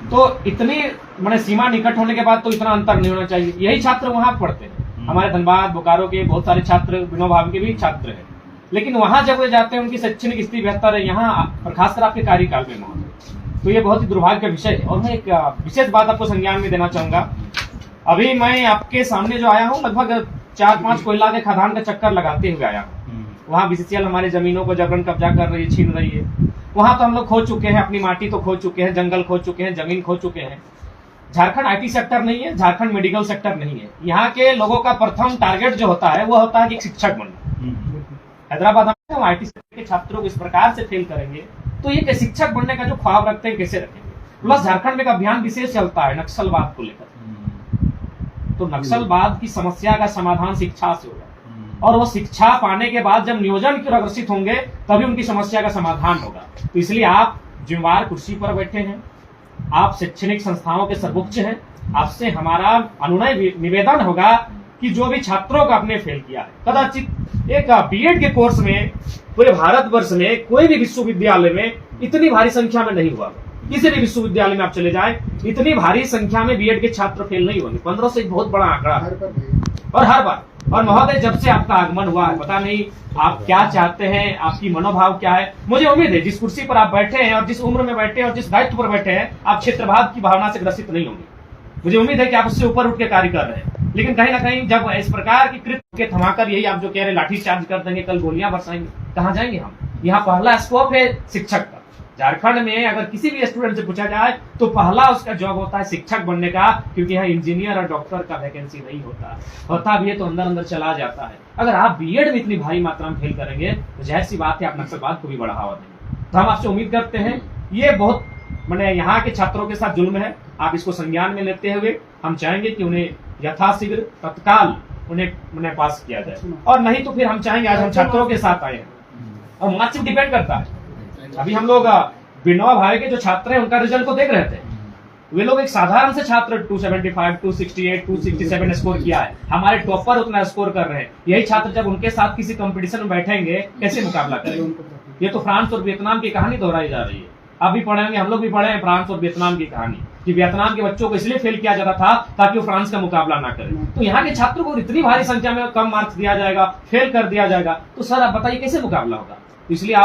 तो इतनी मैंने सीमा निकट होने के बाद तो इतना अंतर नहीं होना चाहिए। यही छात्र वहां पढ़ते हैं, हमारे धनबाद बोकारो के बहुत सारे छात्र, विनोबा भावे के भी छात्र हैं, लेकिन वहां जब वे जाते हैं उनकी शैक्षणिक स्थिति बेहतर है यहाँ, और खासकर आपके कार्यकाल में महोदय। तो ये बहुत ही दुर्भाग्य का विषय है। और मैं एक विशेष बात आपको संज्ञान में देना चाहूंगा। अभी मैं आपके सामने जो आया हूँ, लगभग 4-5 कोयला के खदान का चक्कर लगाते हुए आया हूँ। वहाँ बीसीसीएल हमारी जमीनों को जबरन कब्जा कर रही है, छीन रही है। वहां तो हम लोग खो चुके हैं, अपनी माटी तो खो चुके हैं, जंगल खो चुके हैं, जमीन खो चुके हैं। झारखंड आईटी सेक्टर नहीं है, झारखंड मेडिकल सेक्टर नहीं है। यहाँ के लोगों का प्रथम टारगेट जो होता है वो होता है कि शिक्षक बनना। हैदराबाद में हम आईटी सेक्टर के छात्रों को इस प्रकार से फेल करेंगे तो ये शिक्षक बनने का जो ख्वाब रखते हैं कैसे रखेंगे। प्लस झारखंड में एक अभियान विशेष चलता है नक्सलवाद को लेकर, तो नक्सलवाद की समस्या का समाधान शिक्षा से होगा, और वो शिक्षा पाने के बाद जब नियोजन की ओर अग्रसित होंगे तभी उनकी समस्या का समाधान होगा। तो इसलिए आप जिम्मेवार कुर्सी पर बैठे हैं, आप शैक्षणिक संस्थाओं के सर्वोच्च हैं, आपसे हमारा अनुनय निवेदन होगा कि जो भी छात्रों का आपने फेल किया है, कदाचित एक बीएड के कोर्स में पूरे भारतवर्ष में कोई भी विश्वविद्यालय में इतनी भारी संख्या में नहीं हुआ। किसी भी विश्वविद्यालय में आप चले जाएं, इतनी भारी संख्या में बीएड के छात्र फेल नहीं होंगे। 1500 से एक बहुत बड़ा आंकड़ा है, और हर बार। और महोदय, जब से आपका आगमन हुआ है, पता नहीं आप क्या चाहते हैं, आपकी मनोभाव क्या है। मुझे उम्मीद है जिस कुर्सी पर आप बैठे हैं और जिस उम्र में बैठे हैं और जिस दायित्व पर बैठे हैं, आप क्षेत्रवाद की भावना से ग्रसित नहीं होंगे। मुझे उम्मीद है कि आप उससे ऊपर उठ के कार्य कर रहे हैं। लेकिन कहीं ना कहीं जब इस प्रकार की कृत्य के थमाकर, यही आप जो कह रहे लाठी चार्ज कर देंगे, कल गोलियां बरसाएंगे, कहाँ जाएंगे हम। यहाँ पहला स्कोप है शिक्षक का। झारखंड में अगर किसी भी स्टूडेंट से पूछा जाए तो पहला उसका जॉब होता है शिक्षक बनने का, क्योंकि यहाँ इंजीनियर और डॉक्टर का वैकेंसी नहीं होता भी है तो अंदर अंदर चला जाता है। अगर आप बीएड में इतनी भारी मात्रा में फेल करेंगे तो जाहिर सी बात है आप नक्सलवाद को भी बढ़ावा देंगे। तो हम आपसे उम्मीद करते हैं, ये बहुत मैंने यहाँ के छात्रों के साथ जुल्म है, आप इसको संज्ञान में लेते हुए हम चाहेंगे कि उन्हें यथाशीघ्र तत्काल उन्हें पास किया जाए, और नहीं तो फिर हम चाहेंगे, आज हम छात्रों के साथ आए हैं और मार्क्स डिपेंड करता है। अभी हम लोग विनोबा भावे के जो छात्र हैं उनका रिजल्ट को देख रहे थे। वे लोग एक साधारण से छात्र 275, 268, 267 स्कोर किया है, हमारे टॉपर उतना स्कोर कर रहे हैं। यही छात्र जब उनके साथ किसी कंपटीशन में बैठेंगे कैसे मुकाबला करेंगे। ये तो फ्रांस और वियतनाम की कहानी दोहराई जा रही है। आप भी पढ़ेंगे, हम लोग भी पढ़े हैं फ्रांस और वियतनाम की कहानी, कि वियतनाम के बच्चों को इसलिए फेल किया जाता था ताकि वो फ्रांस का मुकाबला ना करें। तो यहाँ के छात्रों को इतनी भारी संख्या में कम मार्क्स दिया जाएगा, फेल कर दिया जाएगा, तो सर आप बताइए कैसे मुकाबला होगा। इसलिए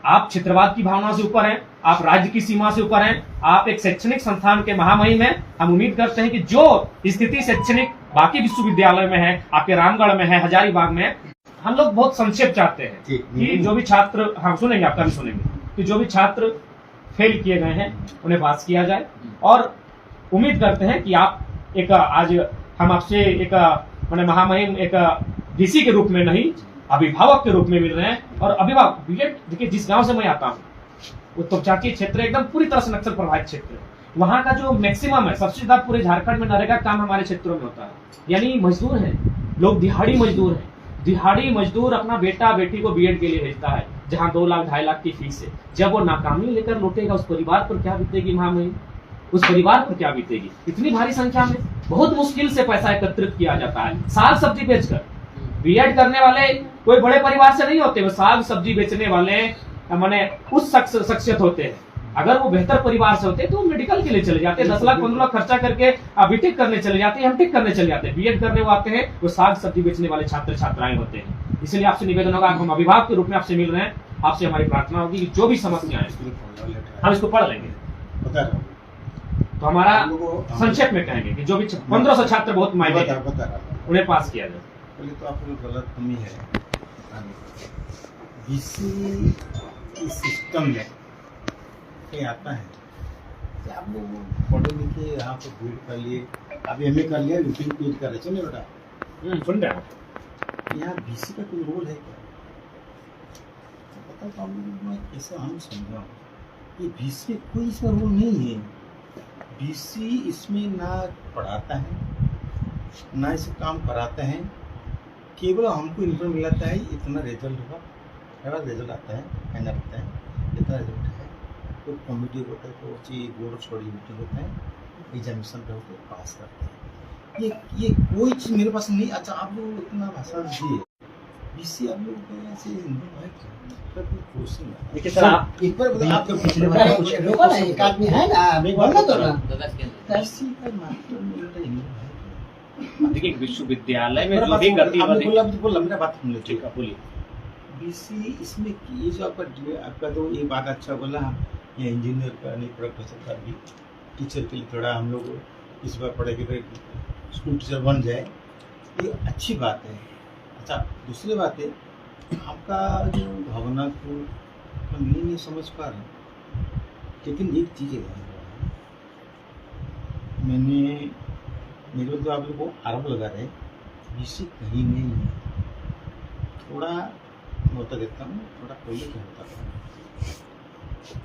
आप क्षेत्रवाद की भावना से ऊपर हैं, आप राज्य की सीमा से ऊपर हैं, आप एक शैक्षणिक संस्थान के महामहिम हैं। हम उम्मीद करते हैं कि जो स्थिति शैक्षणिक बाकी विश्वविद्यालय में है, आपके रामगढ़ में है, हजारीबाग में है, हम लोग बहुत संक्षेप चाहते हैं कि जो भी छात्र, हम सुनेंगे, आपका भी सुनेंगे, कि जो भी छात्र फेल किए गए हैं उन्हें पास किया जाए। और उम्मीद करते हैं कि आप एक, आज हम आपसे एक मैंने महामहिम, एक डीसी के रूप में नहीं, अभिभावक के रूप में मिल रहे हैं। और अभिभावक बीएड, देखिए जिस गांव से मैं आता हूँ वो तोपचाची क्षेत्र एकदम पूरी तरह से नक्सल प्रभावित क्षेत्र है। वहां का जो मैक्सिमम है, सबसे ज्यादा पूरे झारखंड में नरेगा काम हमारे क्षेत्रों में होता है। यानी मजदूर हैं लोग, दिहाड़ी मजदूर हैं। दिहाड़ी मजदूर अपना बेटा बेटी को बीएड के लिए भेजता है, जहां 2 लाख 2.5 लाख की फीस है। जब वो नाकामी लेकर लौटेगा, उस परिवार पर क्या बीतेगी महामहिम, उस परिवार पर क्या बीतेगी। इतनी भारी संख्या में बहुत मुश्किल से पैसा एकत्रित किया जाता है, साग सब्जी बेचकर। बीएड करने वाले कोई बड़े परिवार से नहीं होते, वो साग सब्जी बेचने वाले माने उस शख्सियत होते हैं। अगर वो बेहतर परिवार से होते तो मेडिकल के लिए चले जाते, 10 लाख 15 लाख खर्चा करके बीटेक करने चले जाते, एमटेक करने चले जाते। बीएड करने वो आते हैं, वो साग सब्जी बेचने वाले छात्र छात्राएं होते हैं। इसलिए आपसे निवेदन होगा, हम अभिभावक के रूप में आपसे मिल रहे हैं, आपसे हमारी प्रार्थना होगी कि जो भी समस्याएं हम इसको पढ़ लेंगे। तो हमारा संक्षेप में कहेंगे कि जो भी 1500 छात्र बहुत मायने उन्हें पास किया जाए। पहले तो आप लोग गलत फहमी है, बीसी इस सिस्टम में क्या आता है कि आप लोग पढ़े लिखे यहाँ पर बीएड कर लिए, अभी एमए कर लिया, यूपी बीएड कर रहे, सुनिए बेटा सुन रहे हैं। यहाँ बीसी का कोई रोल है क्या? पता तो आप लोग मैं कैसे हम समझा, ये बीसी कोई इसका रोल नहीं है। बीसी इसमें ना पढ़ाता है ना इसे काम कराते हैं, केवल हमको इन्फॉर्म मिलाता है इतना रिजल्ट होगा, मेरा रिजल्ट आता है, फाइनल आता है, इतना रिजल्ट है, तो कॉम्पिटिटिव होता है, तो चीज बोर्ड छोड़ी होता है, एग्जामिनेशन पे होते पास करते हैं। ये कोई चीज़ मेरे पास नहीं। अच्छा आप लोग इतना भाषण दिए, बीसी आप लोग ऐसे देखिए सर, आप एक बार बताओ, आप पिछले बार रोको ना, एक आदमी है ना, बोलना तो ना। बीसी का मास्टर मिल रहा है। देखिए विश्वविद्यालय में मेरा जो बात भी बोला, गतिविधि आपने बोला मेरा बात सुन लो। ठीक है, बोलिए। बीसी इसमें ये जो आपका तो ये बात अच्छा बोला, ये इंजीनियर का नहीं प्रोफेसर का भी टीचर के लिए थोड़ा हम लोग इस बार पढ़ेंगे तो स्कूल टीचर बन जाए, ये अच्छी बात है। अच्छा, दूसरी बात है, आपका जो भावना को हम नहीं समझ पा रहे, लेकिन एक चीज़ है, मेरे तो आप लोग को आरोप लगा रहे बीसी कहीं नहीं है। थोड़ा होता देता हूँ, थोड़ा पहले क्या होता था,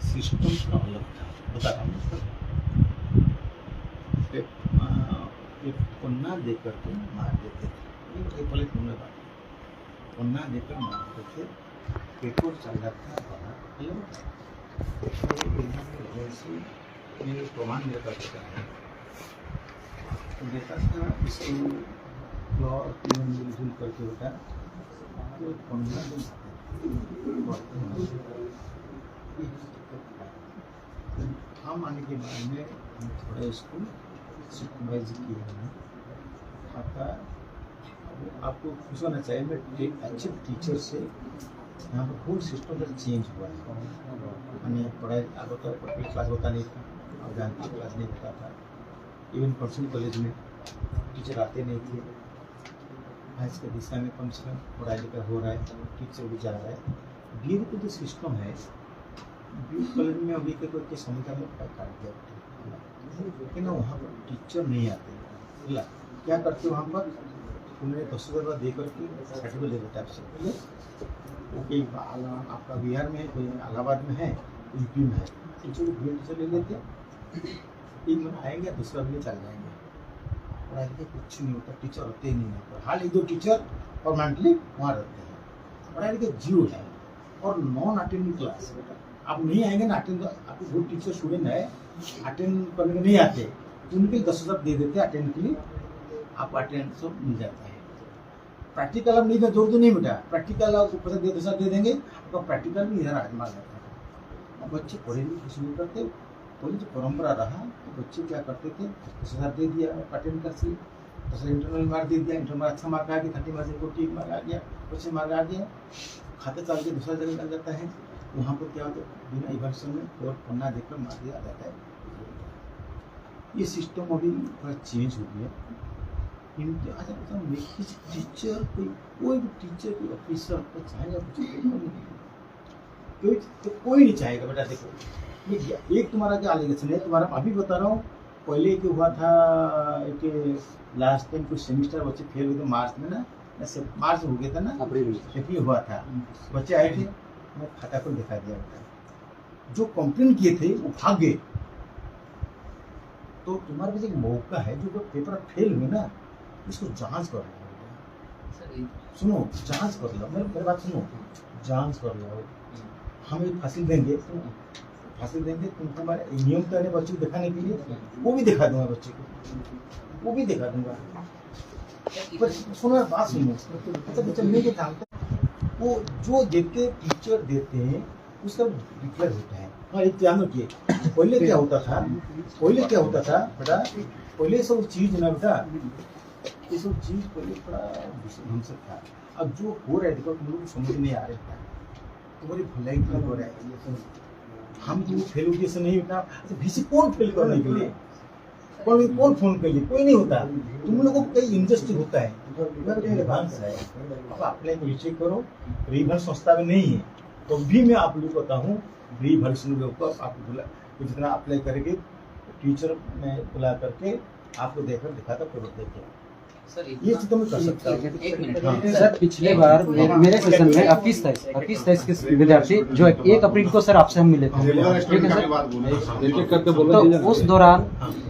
सिस्टम थोड़ा अलग था, बता रहा हूँ। एक पन्ना दे करके मार देते थे, ये पहले तुमने बात, पन्ना देकर मारते थे, पेपर चल जाता था। हेलो, मेरे प्रमाण मेरे पास है, देखा था इसको और मिलजुल करके होता तो पन्ना हम आने के बाद में हम थोड़ा इसको सुपरवाइज किया है। आपका आपको खुश होना चाहिए, मैं एक अच्छे टीचर से यहाँ पर फुल सिस्टम का चेंज हुआ है। मैंने पढ़ाई अब तो क्लास होता नहीं था, और जानते क्लास नहीं होता था, इवन पर्सनल कॉलेज में टीचर आते नहीं थे। आज के दिशा में कम से कम पढ़ाई लिखाई हो रहा है, टीचर भी जा रहा है। बीर को जो सिस्टम है, बीर कॉलेज में अभी के संविधान में काट दिया, लेकिन वहाँ पर टीचर नहीं आते। क्या करते वहाँ पर, उन्हें 10,000 दे करके सर्टिफिकेट दे देते आपसे। ओके, आपका बिहार में कोई इलाहाबाद में है, यूपी में है, टीचर को टीचर ले लेते, एक महीना आएंगे, दूसरा भी चल जाएंगे। पढ़ाई लिखाई कुछ नहीं होता, टीचर होते ही नहीं है। हाल 1-2 टीचर परमानेंटली वहाँ रहते हैं, पढ़ाई लिखाई जीरो है। और नॉन अटेंडिंग क्लास, आप नहीं आएंगे ना अटेंड, आपको जो टीचर स्टूडेंट है अटेंड करने के नहीं आते, उनके 10,000 दे देते अटेंड के लिए, आपको अटेंड सब मिल जाता है। प्रैक्टिकल अब नहीं था, जोर तो नहीं बेटा, प्रैक्टिकल आपको 10,000 दे देंगे, आपका प्रैक्टिकल भी इधर आजमा जाता है। अब बच्चे पढ़े नहीं कुछ नहीं करते, कोई जो परंपरा रहा तो बच्चे क्या करते थे, 10,000 दे दिया अटेंड कर सी, 10,000 इंटरनल मार्क दे दिया, इंटरनल अच्छा मार्क आ गया, 30 मार्क से 40 मार्क आ गया, 25 मार्क आ गया, खाते चाल के दूसरा जगह लग जाता है। वहाँ पर क्या होता है, बिना इवैल्यूएशन में और पन्ना देकर मार दिया जाता है। ये सिस्टम अभी थोड़ा चेंज हो गया। अच्छा टीचर कोई भी टीचर कोई ऑफिसर आपको चाहेगा, कोई नहीं चाहेगा बेटा। देखो एक तुम्हारा क्या एलिगेशन है, तुम्हारा अभी बता रहा हूँ, पहले क्या हुआ था, एक लास्ट टाइम कुछ सेमिस्टर बच्चे फेल हुए थे मार्च में ना, मार्च हो गया था ना, अप्रैल हुआ था, बच्चे आए थे, मैं खाता को दिखा दिया बेटा, जो कंप्लेन किए थे वो भाग गए। तो तुम्हारे पास एक मौका है, जो पेपर फेल हुए ना, इसको जांच कर लो। सुनो, जांच कर लो, मेरी बात सुनो, जांच कर लो। हम एक फांसी देंगे, तुमको हमारे नियम तो है बच्चे को दिखाने के लिए, वो भी दिखा दूंगा बच्चे को, वो भी दिखा दूंगा। पर सुनो बात सुनो, अच्छा बच्चा नहीं जानते, वो जो देते टीचर देते हैं उसका डिक्लेयर होता है। हाँ, एक ध्यान रखिए, पहले क्या होता था बेटा, पहले सब चीज ना बेटा, ये सब चीज पहले थोड़ा ढंग से था। अब जो हो रहा है देखो, तुम लोग को समझ नहीं आ रहा है, तुम्हारी भलाई क्या हो रहा है। हम तो फेल हो जैसे नहीं होता। अच्छा भीसी कौन फेल करने के लिए, कौन फोन के लिए, कोई नहीं होता। तुम लोगों को कई इंडस्ट्री होता है, रिवांस है, अब अप्लाई नीचे करो, रिवान संस्था में नहीं है, तो भी मैं आप लोग बताऊँ रिवल्यूशन के ऊपर आपको बुला, जितना अप्लाई करेंगे टीचर में बुला करके आपको देखकर दिखाता पेपर देखे सर, ये चीज तो मैं कर सकता हूँ। एक मिनट सर, पिछले बार मेरे सेशन में 21-23 के विद्यार्थी जो 1 अप्रैल को सर आपसे हम मिले थे, ठीक है सर, तो उस दौरान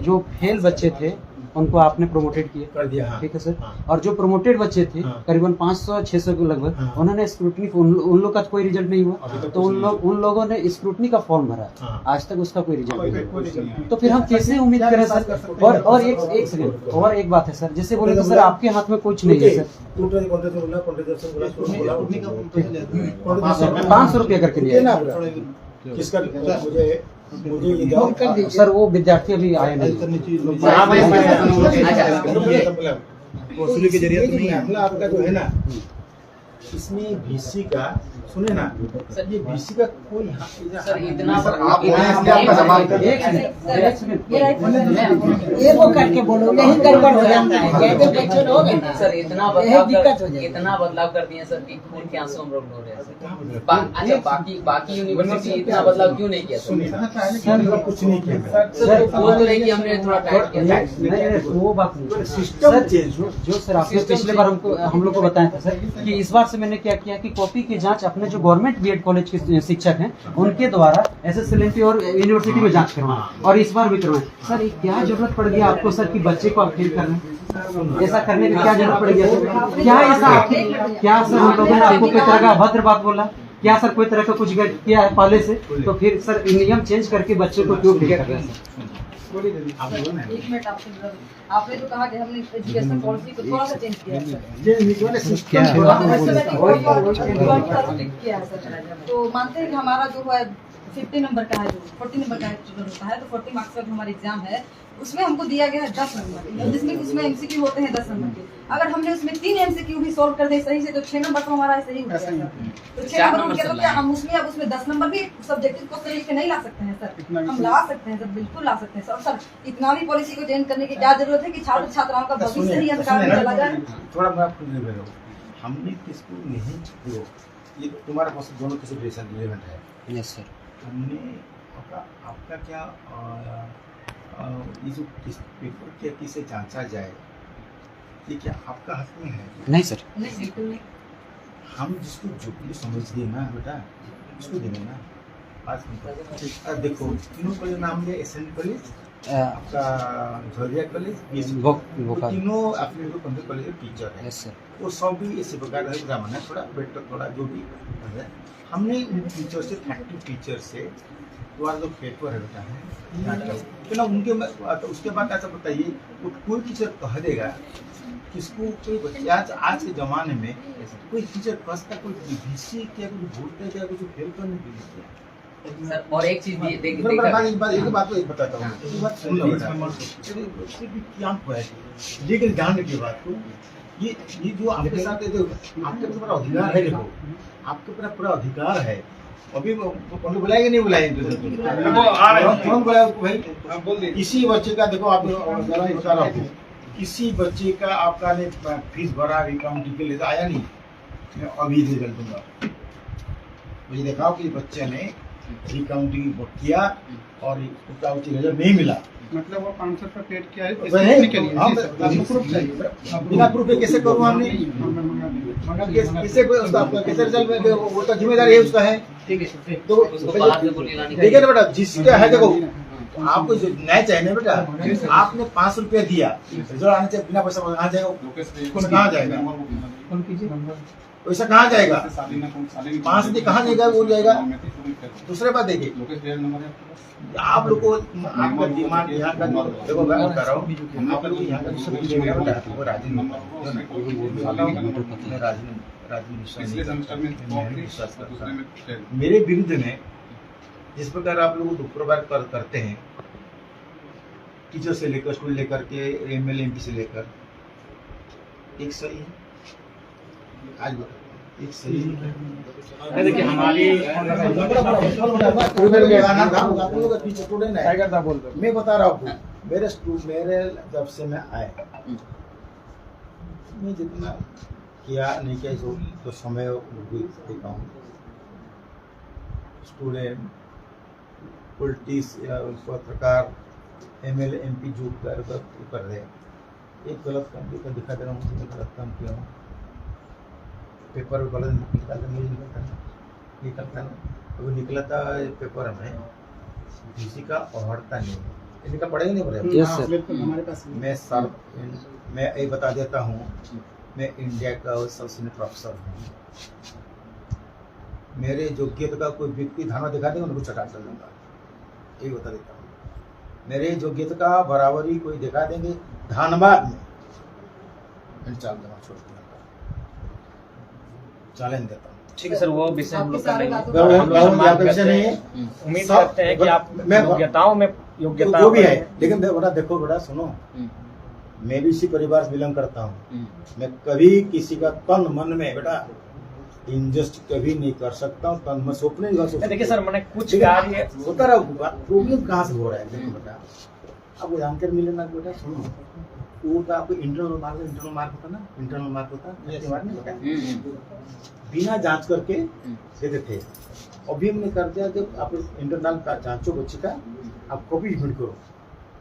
जो फेल बच्चे थे उनको आपने प्रोमोटेड किया, कर दिया। हाँ। ठीक है सर। हाँ। और जो प्रोमोटेड बच्चे थे हाँ। करीबन 500-600 के लगभग, हाँ। उन्होंने स्क्रूटनी, उन लोग का कोई रिजल्ट नहीं हुआ, अभी तक तो कुछ नहीं उन लोगों ने स्क्रूटनी का फॉर्म भरा, हाँ। आज तक उसका कोई रिजल्ट नहीं कोई रिजल्ट हुआ। नहीं। तो फिर हम कैसे उम्मीद करें सर? और एक सेकंड, और एक बात है सर, जैसे बोले तो सर आपके हाथ में कुछ नहीं है सर, 500 रुपया करके लिया किसका मुझे ये दो। सर। वो विद्यार्थी अभी आए नहीं। वसूली की जरूरत नहीं है। मतलब आपका जो है ना, इसमें बीसी का सुने ना सर, ये बीसी का कोई सर इतना ये वो करके बोलो, यही गड़बड़ हो जाता है। जैसे बच्चे लोग हैं ना, सर इतना यही दिक्कत हो जाएगी। इतना बदलाव कर दिए सर कि खून के आंसू हम लोग रो रहे हैं। अच्छा बाकी यूनिवर्सिटी इतना बदलाव क्यों नहीं किया सर? कुछ नहीं किया सर बोल तो रहे कि हमने थोड़ा टाइट किया। नहीं, वो बात नहीं सिस्टम सर। चेंज जो सर आपने पिछले बार हम लोग को बताया था सर कि इस बार से मैंने क्या किया कि कॉपी की जांच अपने जो गवर्नमेंट बीएड कॉलेज के शिक्षक हैं उनके द्वारा SSLNT और यूनिवर्सिटी में जांच करवाएं, और इस बार भी करवाएं। सर क्या जरूरत पड़ गया आपको सर कि बच्चे को आप फेल कर रहे हैं? ऐसा करने की क्या जरूरत पड़ गया सर? क्या ऐसा क्या सर हम लोगों ने आपको कोई तरह का अभद्र बात बोला? क्या सर कोई तरह का कुछ किया है पहले से? तो फिर सर नियम चेंज करके बच्चे को क्यों फेल कर रहे हैं सर? एक मिनट आपने तो कहा कि हमने एजुकेशन पॉलिसी को थोड़ा सा चेंज किया है सर। तो मानते हैं कि हमारा जो है 50 नंबर का है, जो 40 नंबर का होता है, तो 40 मार्क्स का जो हमारा एग्जाम है उसमें हमको दिया गया है 10 नंबर, जिसमें उसमें MCQ होते हैं 10 नंबर के। अगर हमने उसमें 3 MCQ भी सॉल्व कर दे सही से, तो 6 नंबर तो हमारा सही हो गया सर। तो 6 नंबर उठ गया, तो क्या हम उसमें अब उसमें 10 नंबर भी सब्जेक्टिव क्वेश्चन लिख के नहीं ला सकते हैं सर? हम ला सकते हैं सर, बिल्कुल ला सकते हैं सर। और सर इतना भी पॉलिसी को चेंज करने की क्या जरूरत है कि छात्र छात्राओं का भविष्य ही अंधकार में चला जाए? थोड़ा मैं आपको नहीं बोल रहा हूँ। हमने किसको नहीं देखो, ये तुम्हारे पास दोनों किसी रिलेवेंट है। Yes sir. हमने आपका क्या ये जो पेपर क्या किसे जांचा जाए, ये क्या आपका हाथ में है? नहीं सर। नहीं बिल्कुल नहीं। हम जिसको जो भी समझ गए ना बेटा, उसको देंगे ना। आज देखो तीनों कॉलेज नाम लिया, SN कॉलेज, आपका झरिया कॉलेज, तीनों अपने जो 15 कॉलेज के टीचर है। Yes sir. वो सब भी इसी प्रकार है, ब्राह्मण है, थोड़ा बेटर थोड़ा जो भी है। हमने उन टीचर से 30 टीचर से तुम्हारा जो पेपर है बेटा है ना, उनके उसके बाद ऐसा बताइए, वो कोई टीचर कह देगा किसको कोई बच्चा आज के जमाने में कोई टीचर कसता कोई बीसी क्या कुछ भूलते क्या कुछ फेल करने के लिए। सर और एक चीज भी एक बात तो एक बताता हूँ, एक बात सुन लो बेटा। क्या है लेकिन जानने की बात को, ये जो आपके साथ आपके पूरा अधिकार है, देखो आपके पूरा अधिकार है। अभी बुलाएंगे नहीं बुलाएंगे भाई, किसी बच्चे का देखो आप जरा किसी बच्चे का आपका ने फीस भरा रिकाउंटिंग के लिए आया नहीं, मैं अभी रिजल्ट दूंगा, मुझे दिखाओ कि बच्चे ने रिकाउंटिंग किया और उसका उचित रिजल्ट नहीं मिला। मतलब वो 500 रुपये पेड किया है, बिना प्रूफ कैसे करूँ हमने? कैसे कैसे रिजल्ट, वो तो जिम्मेदारी है उसका है। तो देखिए ना बेटा, जिसका है देखो आपको नहीं चाहिए ना बेटा, आपने 500 रुपया दिया, रिजल्ट आने से बिना पैसा कहाँ जाएगा? कहाँ जाएगा? वैसा कहाँ जाएगा? 5 से कहाँ जाएगा? वो जाएगा। दूसरे बात देखिए, आप लोग को आपका डिमांड यहाँ का देखो, मैं बता रहा हूँ आप लोग यहाँ का मेरे विरुद्ध में जिस प्रकार आप लोग दुष्प्रभार करते हैं, टीचर से लेकर स्कूल लेकर के MLA MP से लेकर, एक सही है आज एक सही है। देखिए हमारी मैं बता रहा हूँ, मेरे जब से मैं आया, मैं जितना किया नहीं किया जो समय देखा हूँ, स्टूडेंट पॉलिटिक्स पत्रकार MLA MP जो कर रहे हैं, एक गलत काम दिखा दे रहा हूँ, गलत काम किया हूँ, पेपर गलत निकलता नहीं, वो निकला था पेपर में किसी का पढ़ता नहीं, इनका पढ़ेगा नहीं पढ़ेगा। यस हाँ, सर। बिल्कुल हमारे पास नहीं। मैं ये बता देता हूँ, मैं इंडिया का सबसे सीनियर प्रोफेसर हूँ। मेरे योग्यता का कोई व्यक्ति धारणा दिखा देगा उनको चटा चल दूंगा, ये बता देता हूँ। मेरे योग्यता का बराबरी कोई दिखा देंगे धनबाद में, मैं चाल देना छोड़ दूंगा, चैलेंज देता हूँ। ठीक है सर, वो विषय हम आपकी लोग कर सारी लेंगे। बातों वो- को- हम लोग वो- सम्मान वो- करते नहीं हैं। है। उम्मीद सब- करते हैं कि आप मैं- योग्यताओं में योग्यता जो भी है, लेकिन बेटा देखो बेटा सुनो, हम्म, मैं भी इसी परिवार से बिलोंग करता हूँ। हम्म, मैं कभी किसी का तन मन में बेटा इंजस्ट कभी नहीं कर सकता हूँ, तन मन सपने नहीं कर सकता। देखिए सर, मैंने कुछ लेकिन कार्य होता रहा प्रॉब्लम कहाँ से हो रहा है देखो बेटा, आपको जानकारी मिले ना बेटा सुनो, वो तो आपको इंटरनल मार्क होता ना, इंटरनल मार्क होता मार्क नहीं बेटा, बिना जांच करके देते थे। अभी हमने कर दिया, जब आप इंटरनल का जांचो बच्चे का, आप कॉपी सबमिट करो।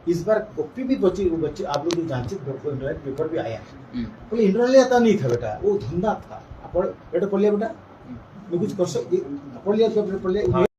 इस बार कॉपी भी बच्चे आप लोग जो जांचे इंटरनल पेपर भी आया, तो इंटरनल आता नहीं था बेटा, वो धंधा था। बेटा पढ़ लिया बेटा, मैं कुछ कर सकती पढ़ लिया, पढ़ लिया।